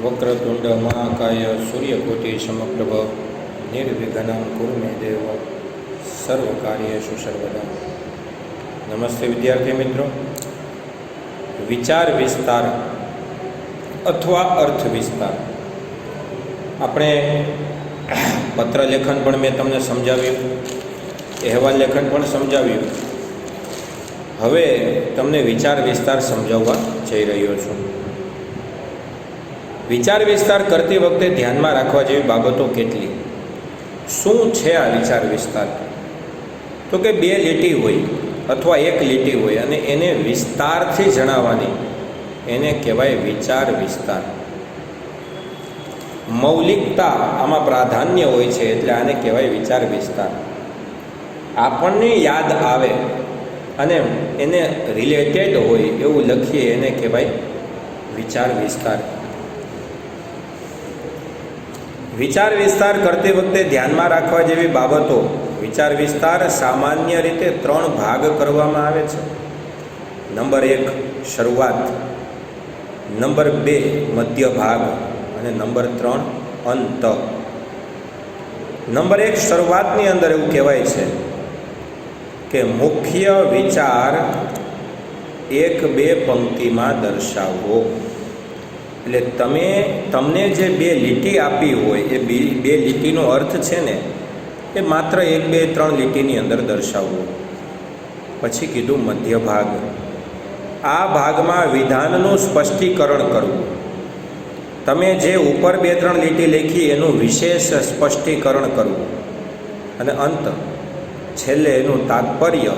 વક્રતુંડ મહાકાય સૂર્યકોટિ સમપ્રભ નિર્વિઘ્नं કુરુ મે દેવ સર્વકાર્યેષુ સર્વદા. નમસ્તે વિદ્યાર્થી મિત્રો. વિચાર વિસ્તાર અથવા અર્થ વિસ્તાર. આપણે પત્ર લેખન પણ મેં તમને સમજાવ્યું, અહેવાલ લેખન પણ સમજાવ્યું. હવે તમને વિચાર વિસ્તાર સમજાવવા જઈ રહ્યો છું. વિચાર વિસ્તાર કરતી વખતે ધ્યાનમાં રાખવા જેવી બાબતો કેટલી? શું છે આ વિચાર વિસ્તાર? તો કે બે લીટી હોય અથવા એક લીટી હોય અને એને વિસ્તારથી જણાવવાની, એને કહેવાય વિચાર વિસ્તાર. મૌલિકતા આમાં પ્રાધાન્ય હોય છે એટલે આને કહેવાય વિચાર વિસ્તાર. આપણને યાદ આવે અને એને રિલેટેડ હોય એવું લખીએ એને કહેવાય વિચાર વિસ્તાર. વિચાર વિસ્તાર કરતી વખતે ધ્યાનમાં રાખવા જેવી બાબતો. વિચાર વિસ્તાર સામાન્ય રીતે 3 ભાગ કરવામાં આવે છે. નંબર 1 શરૂઆત, નંબર 2 મધ્ય ભાગ અને નંબર 3 અંત. નંબર 1 શરૂઆતની અંદર એવું કહેવાય છે કે મુખ્ય વિચાર 1-2 પંક્તિમાં દર્શાવવો. એટલે તમને જે 2 લીટી આપી હોય એ 2 લીટીનો અર્થ છે ને એ માત્ર 1-2-3 લીટીની અંદર દર્શાવવો. પછી કીધું મધ્ય ભાગ. આ ભાગમાં વિધાનનું સ્પષ્ટીકરણ કરવું. તમે જે ઉપર 2-3 લીટી લખી એનું વિશેષ સ્પષ્ટીકરણ કરવું. અને અંત, છેલ્લે એનું તાત્પર્ય,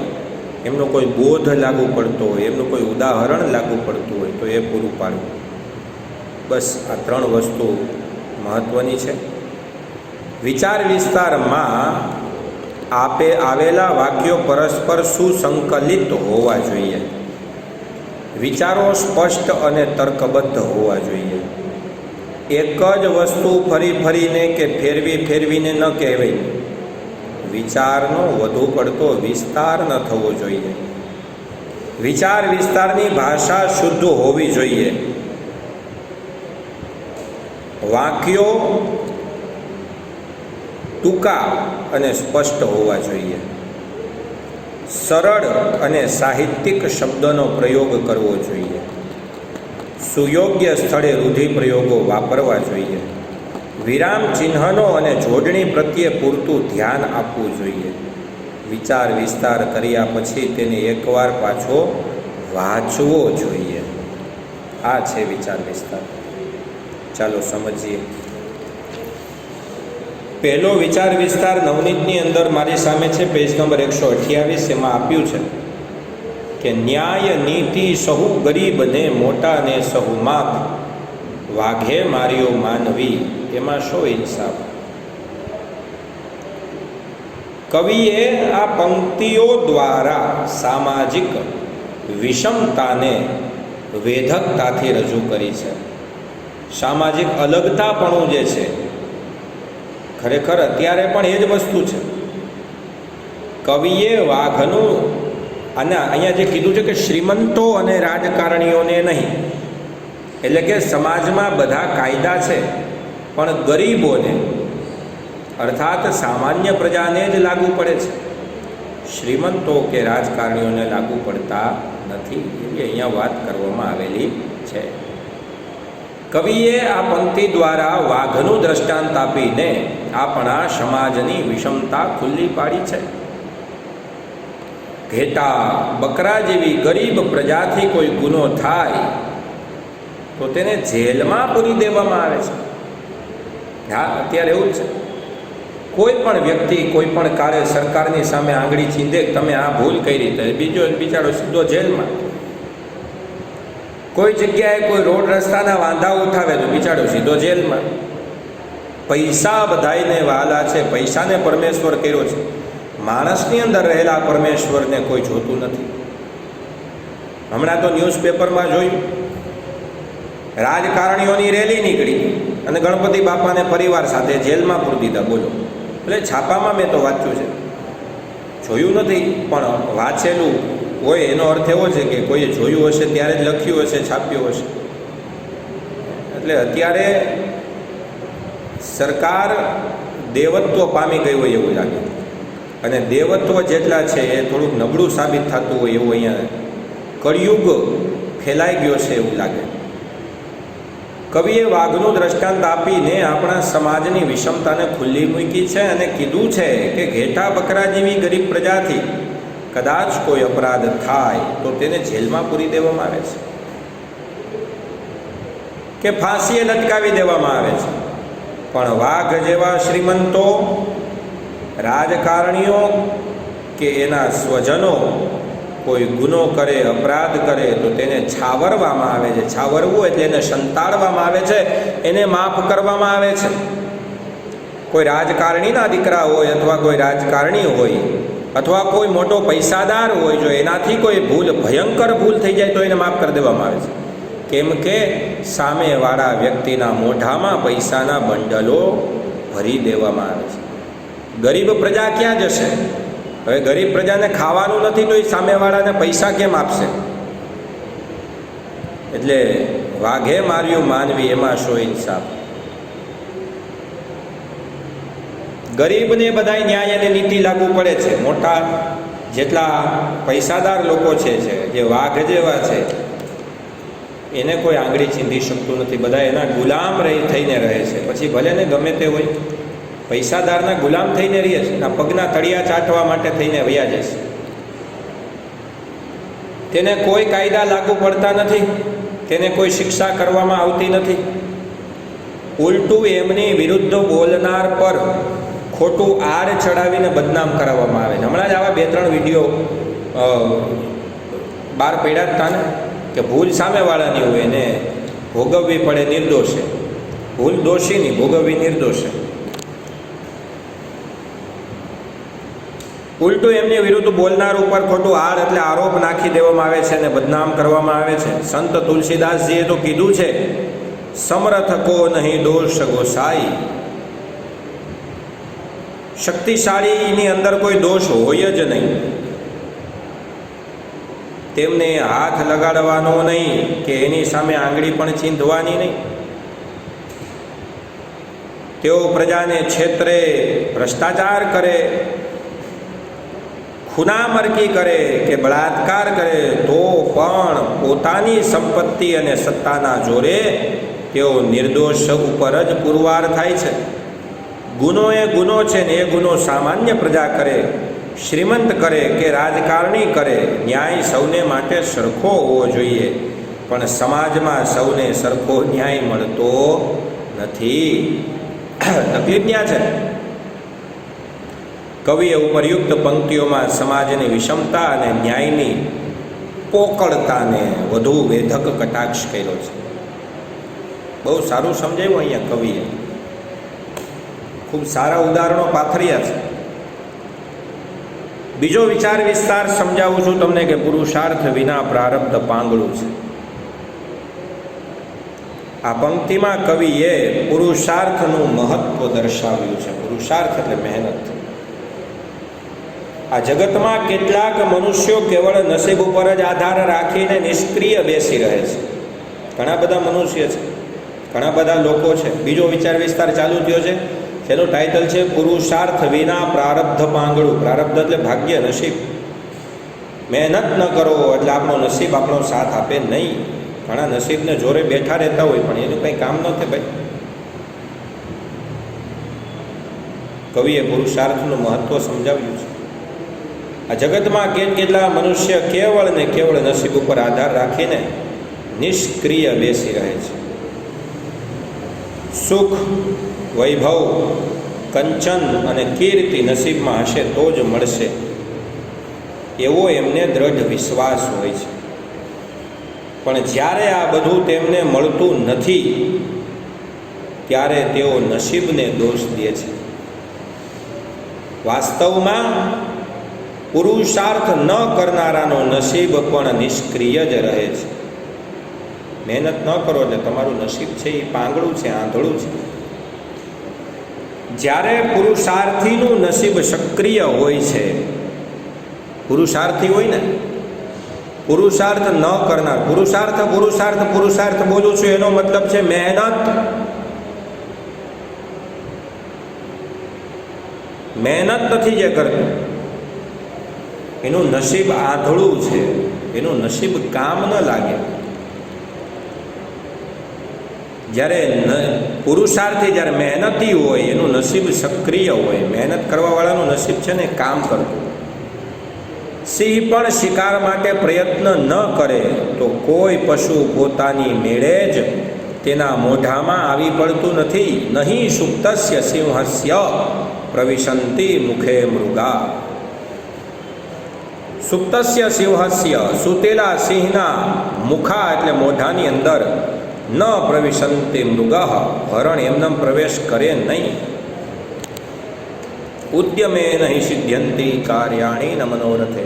એમનો કોઈ બોધ લાગુ પડતો હોય, એમનું કોઈ ઉદાહરણ લાગુ પડતું હોય તો એ પૂરું પાડવું. બસ આ 3 વસ્તુ મહત્ત્વની છે. વિચાર વિસ્તારમાં આવેલા વાક્યો પરસ્પર સુસંકલિત હોવા જોઈએ. વિચારો સ્પષ્ટ અને તર્કબદ્ધ હોવા જોઈએ. એક જ વસ્તુ ફરીને કે ફેરવીને ન કહેવાય. વિચારનો વધુ પડતો વિસ્તાર ન થવો જોઈએ. વિચાર વિસ્તારની ભાષા શુદ્ધ હોવી જોઈએ. વાક્યો ટૂંકા અને સ્પષ્ટ હોવા જોઈએ. સરળ અને સાહિત્યિક શબ્દોનો પ્રયોગ કરવો જોઈએ. સુયોગ્ય સ્થળે રૂઢિપ્રયોગો વાપરવા જોઈએ. વિરામ ચિહ્નનો અને જોડણી પ્રત્યે પૂરતું ધ્યાન આપવું જોઈએ. વિચાર વિસ્તાર કર્યા પછી તેને એકવાર પાછો વાંચવો જોઈએ. આ છે વિચાર વિસ્તાર. ચાલો સમજીએ. પહેલો વિચાર વિસ્તાર નવનીતની અંદર મારી સામે છે, પેજ નંબર 128. એમાં આપ્યું છે કે ન્યાય નીતિ સહુ ગરીબ ને મોટા ને સહુ માપ, વાઘે માર્યો માનવી એમાં શો ઇન્સાફ. કવિએ આ પંક્તિઓ દ્વારા સામાજિક વિષમતાને વેધકતાથી રજૂ કરી છે. સામાજિક અલગતાપણું જે છે, ખરેખર અત્યારે પણ એ જ વસ્તુ છે. કવિએ વાઘનું, અને અહીંયા જે કીધું છે કે શ્રીમંતો અને રાજકારણીઓને નહીં, એટલે કે સમાજમાં બધા કાયદા છે પણ ગરીબોને અર્થાત સામાન્ય પ્રજાને જ લાગુ પડે છે. શ્રીમંતો કે રાજકારણીઓને લાગુ પડતા નથી એવી અહીંયા વાત કરવામાં આવેલી છે. કવિએ આ પંક્તિ દ્વારા વાઘનું દ્રષ્ટાંત આપીને આપણા સમાજની વિષમતા ખુલ્લી પાડી છે. ઘેટા બકરા જેવી ગરીબ પ્રજાથી કોઈ ગુનો થાય તો તેને જેલમાં પૂરી દેવામાં આવે છે. હા, અત્યારે એવું જ છે. કોઈ પણ વ્યક્તિ કોઈ પણ કાળે સરકારની સામે આંગળી ચીંધે કે તમે આ ભૂલ કરી તો બીજો બિચારો સીધો જેલમાં. કોઈ જગ્યાએ કોઈ રોડ રસ્તાના વાંધા ઉઠાવે તો બિચારો સીધો જેલમાં. પૈસા બધાયને વહાલા છે, પૈસાને પરમેશ્વર કર્યો છે. માણસની અંદર રહેલા પરમેશ્વરને કોઈ જોતું નથી. હમણાં તો ન્યૂઝપેપરમાં જોયું, રાજકારણીઓની રેલી નીકળી અને ગણપતિ બાપાને પરિવાર સાથે જેલમાં પૂરી દીધા. બોલો, એટલે છાપામાં મેં તો વાંચ્યું છે, જોયું નથી પણ વાંચેલું હોય એનો અર્થ એવો છે કે કોઈએ જોયું હશે ત્યારે જ લખ્યું હશે, છાપ્યું હશે. એટલે અત્યારે સરકાર દેવત્વ પામી ગઈ હોય એવું લાગે, અને દેવત્વ જેટલા છે એ થોડુંક નબળું સાબિત થતું હોય એવું અહીંયા કળિયુગ ફેલાઈ ગયો છે એવું લાગે. કવિએ વાઘનું દ્રષ્ટાંત આપીને આપણા સમાજની વિષમતાને ખુલ્લી મૂકી છે અને કીધું છે કે ઘેટા બકરા જેવી ગરીબ પ્રજાથી કદાચ કોઈ અપરાધ થાય તો તેને જેલમાં પૂરી દેવામાં આવે છે કે ફાંસીએ લટકાવી દેવામાં આવે છે. પણ વાઘ જેવા શ્રીમંતો, રાજકારણીઓ કે એના સ્વજનો કોઈ ગુનો કરે, અપરાધ કરે તો તેને છાવરવામાં આવે છે. છાવરવું એટલે એને સંતાડવામાં આવે છે, એને માફ કરવામાં આવે છે. કોઈ રાજકારણીના દીકરા હોય અથવા કોઈ રાજકારણી હોય અથવા કોઈ મોટો પૈસાદાર હોય, જો એનાથી કોઈ ભૂલ, ભયંકર ભૂલ થઈ જાય તો એને માફ કરી દેવામાં આવે છે. કેમ કે સામેવાળા વ્યક્તિના મોઢામાં પૈસાના બંડલો ભરી દેવામાં આવે છે. ગરીબ પ્રજા ક્યાં જશે? હવે ગરીબ પ્રજાને ખાવાનું નથી તો એ સામેવાળાને પૈસા કેમ આપશે? એટલે વાઘે માર્યું માનવી, એમાં શો ઇન્સાફ? ગરીબને બધા ન્યાય અને નીતિ લાગુ પડે છે. મોટા જેટલા પૈસાદાર લોકો છે, જે વાઘ જેવા છે, એને કોઈ આંગળી ચીંધી શકતું નથી. બધા એના ગુલામ થઈને રહે છે. પછી ભલે ને ગમે તે હોય, પૈસાદારના ગુલામ થઈને રહીએ છે. એના પગના તળિયા ચાટવા માટે થઈને વયા જશે. તેને કોઈ કાયદા લાગુ પડતા નથી, તેને કોઈ શિક્ષા કરવામાં આવતી નથી. ઉલટું એમની વિરુદ્ધ બોલનાર પર ખોટું આડ ચડાવીને બદનામ કરાવવામાં આવે છે. હમણાં જ આવા 2-3 વિડીયો બહાર પડ્યા હતા ને, કે ભૂલ સામેવાળાની હોય એને ભોગવવી પડે નિર્દોષે. ભૂલ દોષીની, ભોગવવી નિર્દોષે. ઉલટું એમની વિરુદ્ધ બોલનાર ઉપર ખોટું આડ એટલે આરોપ નાખી દેવામાં આવે છે અને બદનામ કરવામાં આવે છે. સંત તુલસીદાસજીએ તો કીધું છે, સમર્થકો નહીં દોષ ગોસાઈ. શક્તિશાળીની અંદર કોઈ દોષ હોય જ નહીં. તેમને હાથ લગાડવાનો નહીં કે એની સામે આંગળી પણ ચીંધવાની નહીં. તેઓ પ્રજાને છેતરે, ભ્રષ્ટાચાર કરે, ખૂનામરકી કરે કે બળાત્કાર કરે તો પણ પોતાની સંપત્તિ અને સત્તાના જોરે તેઓ નિર્દોષ ઉપર જ પુરવાર થાય છે. ગુનો એ ગુનો છે ને એ ગુનો સામાન્ય પ્રજા કરે, શ્રીમંત કરે કે રાજકારણી કરે, ન્યાય સૌને માટે સરખો હોવો જોઈએ. પણ સમાજમાં સૌને સરખો ન્યાય મળતો નથી. તકલીફ ક્યાં છે? કવિએ ઉપરયુક્ત પંક્તિઓમાં સમાજની વિષમતા અને ન્યાયની પોકળતાને વધુ વેધક કટાક્ષ કર્યો છે. બહુ સારું સમજાવ્યું અહીંયા કવિએ. ખૂબ સારા ઉદાહરણો પાથર્યા છે. બીજો વિચાર વિસ્તાર સમજાવું છું તમને કે પુરુષાર્થ વિના પ્રારબ્ધ પાંગળું છે. આ પંક્તિમાં કવિએ પુરુષાર્થનું મહત્વ દર્શાવ્યું છે. પુરુષાર્થ એટલે મહેનત. આ જગતમાં કેટલાક મનુષ્યો કેવળ નસીબ ઉપર જ આધાર રાખીને નિષ્ક્રિય બેસી રહે છે. ઘણા બધા મનુષ્ય છે, ઘણા બધા લોકો છે. બીજો વિચાર વિસ્તાર ચાલુ થયો છે, જેનું ટાઇટલ છે પુરુષાર્થ વિના પ્રારબ્ધ પાંગળું. પ્રારબ્ધ એટલે ભાગ્ય, નસીબ. મહેનત ન કરો એટલે આપણો નસીબ આપણો સાથ આપે નહીં. ઘણા નસીબને જોરે બેઠા રહેતા હોય પણ એનું કંઈ કામ ન થાય ભાઈ. કવિએ પુરુષાર્થનું મહત્વ સમજાવ્યું છે. આ જગતમાં કેટલા મનુષ્ય કેવળ ને કેવળ નસીબ ઉપર આધાર રાખીને નિષ્ક્રિય બેસી રહે છે. સુખ, વૈભવ, કંચન અને કીર્તિ નસીબમાં હશે તો જ મળશે એવો એમને દ્રઢ વિશ્વાસ હોય છે. પણ જ્યારે આ બધું તેમને મળતું નથી ત્યારે તેઓ નસીબને દોષ દે છે. વાસ્તવમાં પુરુષાર્થ ન કરનારાનો નસીબ પણ નિષ્ક્રિય જ રહે છે. મહેનત ન કરો એટલે તમારું નસીબ છે એ પાંગળું છે, આંધળું છે. જ્યારે પુરુષાર્થીનું નસીબ સક્રિય હોય છે, પુરુષાર્થી હોય ને પુરુષાર્થ ન કરનાર, પુરુષાર્થ પુરુષાર્થ પુરુષાર્થ બોલું છું એનો મતલબ છે મહેનત. મહેનત નથી જે કરતું, એનું નસીબ આંધળું છે, એનું નસીબ કામ ન લાગે. જ્યારે પુરુષાર્થી જ્યારે મહેનતી હોય એનું નસીબ સક્રિય હોય, મહેનત કરવાવાળાનું નસીબ છે ને કામ કરતું. સિંહ પણ શિકાર માટે પ્રયત્ન ન કરે તો કોઈ પશુ પોતાની મેળે જ તેના મોઢામાં આવી પડતું નથી. નહીં સુપ્તસ્ય સિંહસ્ય પ્રવિશંતિ મુખે મૃગા. સુપ્તસ્ય સિંહસ્ય, સૂતેલા સિંહના મુખા એટલે મોઢાની અંદર ન પ્રવિશંતિ મૃગ, હરણ એમનેમ પ્રવેશ કરે નહીં. ઉદ્યમે નહીં સિદ્ધ્યંતિ કાર્યાણી ન મનોરથે.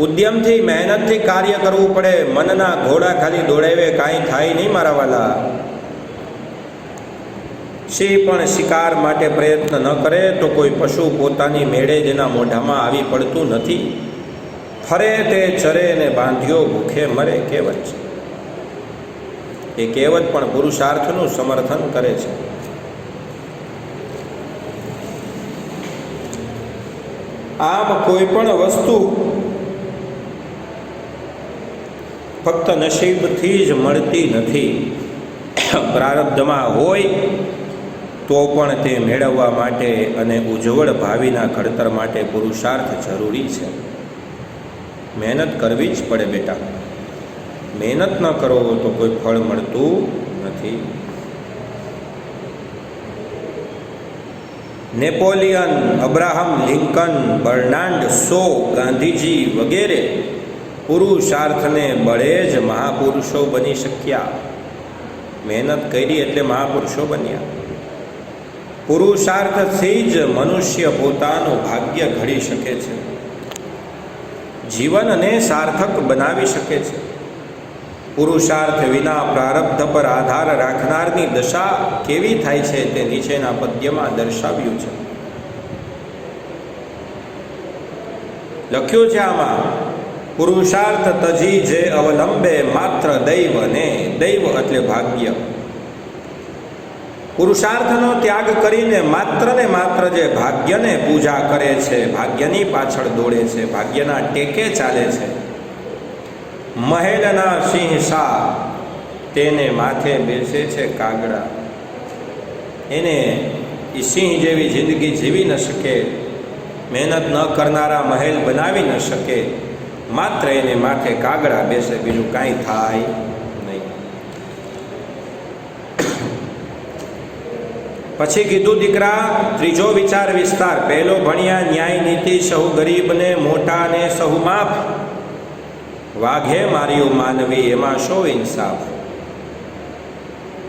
ઉદ્યમથી મહેનતથી કાર્ય કરવું પડે. મનના ઘોડા ખાલી દોડાવે કાંઈ થાય નહીં મારા વાલા. સિંહ પણ શિકાર માટે પ્રયત્ન ન કરે તો કોઈ પશુ પોતાની મેળે જેના મોઢામાં આવી પડતું નથી. ફરે તે ચરે ને બાંધ્યો ભૂખે મરે, કહેવત છે. એ કહેવત પણ પુરુષાર્થનું સમર્થન કરે છે. આમ કોઈ પણ વસ્તુ ફક્ત નસીબથી જ મળતી નથી. પ્રારબ્ધમાં હોય તો પણ તે મેળવવા માટે અને ઉજ્જવળ ભાવિના ઘડતર માટે પુરુષાર્થ જરૂરી છે. મહેનત કરવી જ પડે બેટા. મહેનત ન કરો તો કોઈ ફળ મળતું નથી. Napoleon, Abraham Lincoln, Bernard show, Gandhiji વગેરે પુરુષાર્થને બળે જ મહાપુરુષો બની શક્યા. મહેનત કરી એટલે મહાપુરુષો બન્યા. પુરુષાર્થથી જ મનુષ્ય પોતાનું ભાગ્ય ઘડી શકે છે, જીવનને સાર્થક બનાવી શકે છે. પુરુષાર્થ વિના પ્રારબ્ધ પર આધાર રાખનારની દશા કેવી થાય છે તે નીચેના પદ્યમાં દર્શાવ્યું છે. લખ્યું છે આમાં, પુરુષાર્થ તજી જે અવલંબે માત્ર દૈવને. દૈવ એટલે ભાગ્ય. પુરુષાર્થનો ત્યાગ કરીને માત્ર ને માત્ર જે ભાગ્યને પૂજા કરે છે, ભાગ્યની પાછળ દોડે છે, ભાગ્યના ટેકે ચાલે છે, મહેલના સિંહ સા તેને માથે બેસે છે કાગડા. એને એ સિંહ જેવી જિંદગી જીવી ન શકે, મહેનત ન કરનારા મહેલ બનાવી ન શકે, માત્ર એને માથે કાગડા બેસે, બીજું કાંઈ થાય નહીં. પછી કીધું દીકરા, ત્રીજો વિચાર વિસ્તાર. પહેલો ભણ્યા ન્યાય નીતિ, સહુ ગરીબને મોટાને સહુ માફ. વાઘે માર્યું માનવી એમાં શો ઇન્સાફ.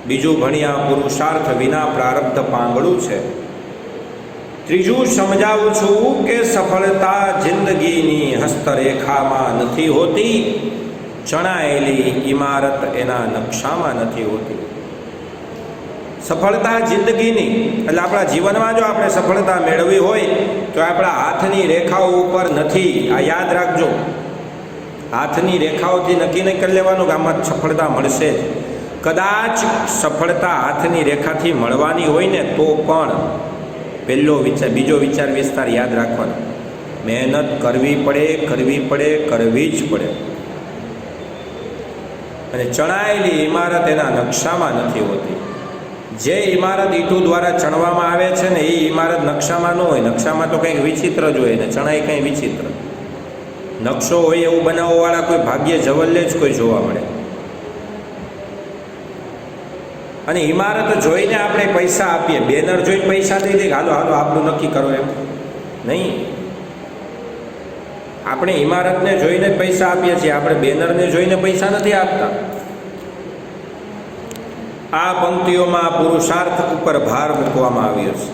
બીજું ભણ્યા પુરુષાર્થ વિના પ્રારબ્ધ પાંગળું છે. ત્રીજું સમજાવું છું કે સફળતા જિંદગીની હસ્તરેખામાં નથી હોતી, ચણાયેલી ઇમારત એના નકશામાં નથી હોતી. સફળતા જિંદગીની એટલે આપણા જીવનમાં જો આપણે સફળતા મેળવવી હોય તો આપણા હાથની રેખાઓ ઉપર નથી. આ યાદ રાખજો. હાથની રેખાઓથી નક્કી નહીં કરી લેવાનું કે આમાં સફળતા મળશે. કદાચ સફળતા હાથની રેખાથી મળવાની હોય ને તો પણ પહેલો વિચાર, બીજો વિચાર વિસ્તાર યાદ રાખવાનો. મહેનત કરવી પડે, કરવી પડે, કરવી જ પડે. અને ચણાયેલી ઇમારત એના નકશામાં નથી હોતી. જે ઇમારત ઈંટો દ્વારા ચણવામાં આવે છે ને એ ઇમારત નકશામાં ન હોય. નકશામાં તો કંઈક વિચિત્ર જ હોય ને ચણાય કંઈ વિચિત્ર. નકશો હોય એવું બનાવવાવાળા કોઈ ભાગ્ય જવલ્લે જ કોઈ જોવા મળે. અને ઇમારત જોઈને આપણે પૈસા આપીએ, બેનર જોઈને પૈસા દઈ દઈએ, હાલો હાલો આપણું નક્કી કરો એમ નહીં. આપણે ઇમારતને જોઈને જ પૈસા આપીએ છીએ, આપણે બેનરને જોઈને પૈસા નથી આપતા. આ પંક્તિઓમાં પુરુષાર્થ ઉપર ભાર મૂકવામાં આવ્યો છે.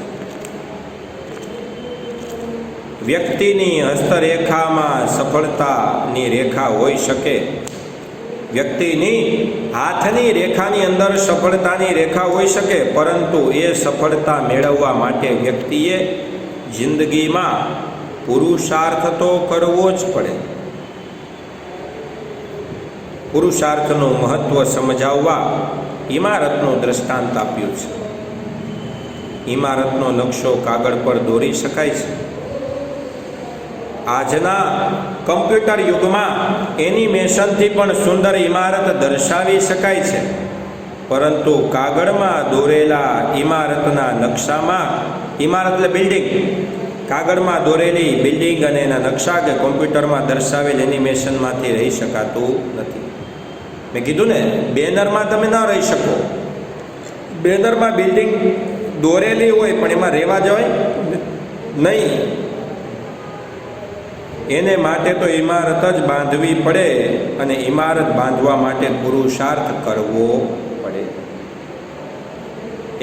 વ્યક્તિની હસ્તરેખામાં સફળતાની રેખા હોઈ શકે. વ્યક્તિની હાથની રેખાની અંદર સફળતાની રેખા હોઈ શકે, પરંતુ એ સફળતા મેળવવા માટે વ્યક્તિએ જિંદગીમાં પુરુષાર્થ તો કરવો જ પડે. પુરુષાર્થનું મહત્ત્વ સમજાવવા ઇમારતનું દૃષ્ટાંત આપ્યું છે. ઇમારતનો નકશો કાગળ પર દોરી શકાય છે. આજના કમ્પ્યુટર યુગમાં એનિમેશનથી પણ સુંદર ઇમારત દર્શાવી શકાય છે, પરંતુ કાગળમાં દોરેલા ઇમારતના નકશામાં, ઇમારત એટલે બિલ્ડિંગ, કાગળમાં દોરેલી બિલ્ડિંગ અને એના નકશા કે કોમ્પ્યુટરમાં દર્શાવેલ એનિમેશનમાંથી રહી શકાતું નથી. મેં કીધું ને, બેનરમાં તમે ન રહી શકો. બેનરમાં બિલ્ડિંગ દોરેલી હોય પણ એમાં રહેવા જવાય નહીં. એને માટે તો ઇમારત જ બાંધવી પડે, અને ઇમારત બાંધવા માટે પુરુષાર્થ કરવો પડે.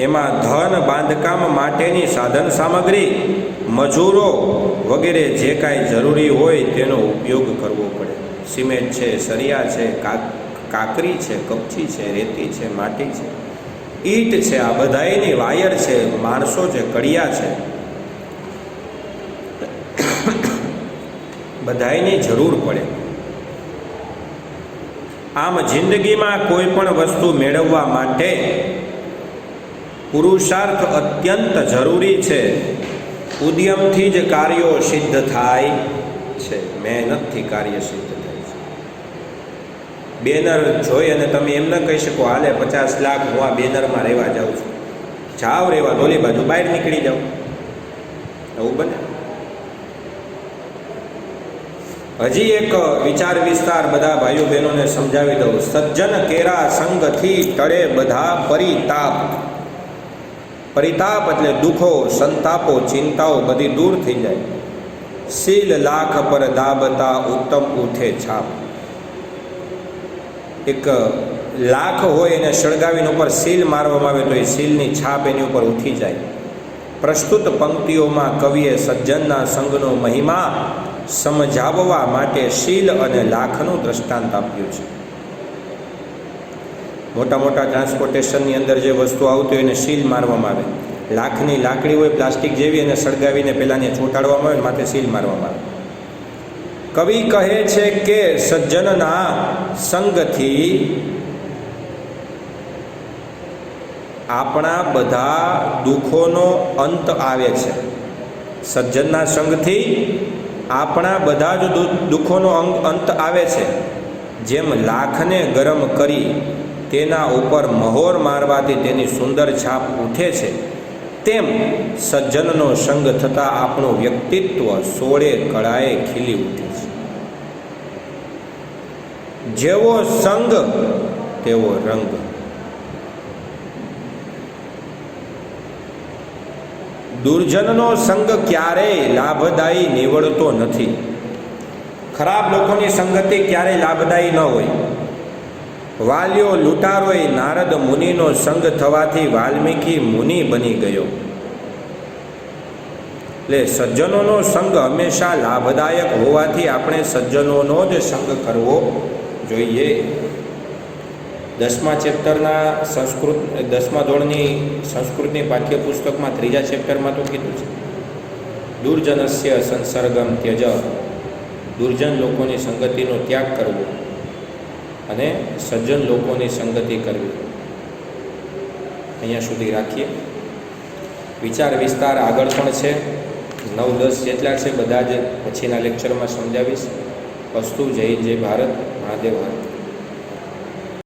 એમાં ધન, બાંધકામ માટેની સાધન સામગ્રી, મજૂરો વગેરે જે કાંઈ જરૂરી હોય તેનો ઉપયોગ કરવો પડે. સિમેન્ટ છે, સરિયા છે, કાકરી છે, કપચી છે, રેતી છે, માટી છે, ઈંટ છે, આ બધાયની વાયર છે, માણસો છે, કડિયા છે, બધાયની જરૂર પડે. આમ જિંદગીમાં કોઈ પણ વસ્તુ મેળવવા માટે પુરુષાર્થ અત્યંત જરૂરી છે. ઉદ્યમથી જ કાર્યો સિદ્ધ થાય છે, મહેનતથી કાર્ય સિદ્ધ થાય છે. બેનર જોઈ અને તમે એમ ન કહી શકો, હાલે 50 લાખ હું આ બેનરમાં રહેવા જાઉં છું, જાઓ રહેવા, ઓલી બાજુ બહાર નીકળી જાઓ. એવું બને? હજી એક વિચાર વિસ્તાર બધા ભાઈઓ બહેનોને સમજાવી દઉં. સજ્જન કેરા સંગથી ટળે બધા પરિતાપ. પરિતાપ એટલે દુઃખો, સંતાપો, ચિંતાઓ બધી દૂર થઈ જાય. શીલ લાખ પર દાબતા ઉત્તમ ઉઠે છાપ. એક લાખ હોય એને સળગાવીને ઉપર સીલ મારવામાં આવે તો એ સીલની છાપ એની ઉપર ઉઠી જાય. પ્રસ્તુત પંક્તિઓમાં કવિએ સજ્જનના સંગનો મહિમા સમજાવવા માટે શીલ અને લાખનું દ્રષ્ટાંત આપ્યું છે. મોટા મોટા ટ્રાન્સપોર્ટેશનની અંદર જે વસ્તુ આવતી હોય એને સીલ મારવામાં આવે. લાખની લાકડી હોય પ્લાસ્ટિક જેવી, એને સળગાવીને પહેલાંને ચોંટાડવામાં આવે, માથે સીલ મારવામાં આવે. કવિ કહે છે કે સજ્જનના સંગથી આપણા બધા દુઃખોનો અંત આવે છે. સજ્જનના સંગથી આપણા બધા જ દુઃખોનો અંત આવે છે. જેમ લાખને ગરમ કરી તેના ઉપર મહોર મારવાથી તેની સુંદર છાપ ઉઠે છે, તેમ સજ્જનનો સંગ થતાં આપણું વ્યક્તિત્વ 16 કળાએ ખીલી ઉઠે છે. જેવો સંગ તેવો રંગ. દુર્જનનો સંગ ક્યારેય લાભદાયી નીવડતો નથી. ખરાબ લોકોની સંગતિ ક્યારેય લાભદાયી ન હોય. વાલ્યો લૂંટારોય નારદ મુનિનો સંગ થવાથી વાલ્મીકી મુનિ બની ગયો. એટલે સજ્જનોનો સંગ હંમેશા લાભદાયક હોવાથી આપણે સજ્જનોનો જ સંગ કરવો જોઈએ. 10મા ચેપ્ટરના સંસ્કૃત 10મા ધોરણની સંસ્કૃતની પાઠ્યપુસ્તકમાં 3જા ચેપ્ટરમાં તો કીધું છે, દુર્જનસ્ય સંસર્ગમ ત્યજ. દુર્જન લોકોની સંગતિનો ત્યાગ કરવો અને સજ્જન લોકોની સંગતિ કરવી. અહીંયા સુધી રાખીએ. વિચાર વિસ્તાર આગળ પણ છે, 9-10 જેટલા છે, બધા જ પછીના લેક્ચરમાં સમજાવીશ. અસ્તુ. જય જય ભારત. મહાદેવ હર.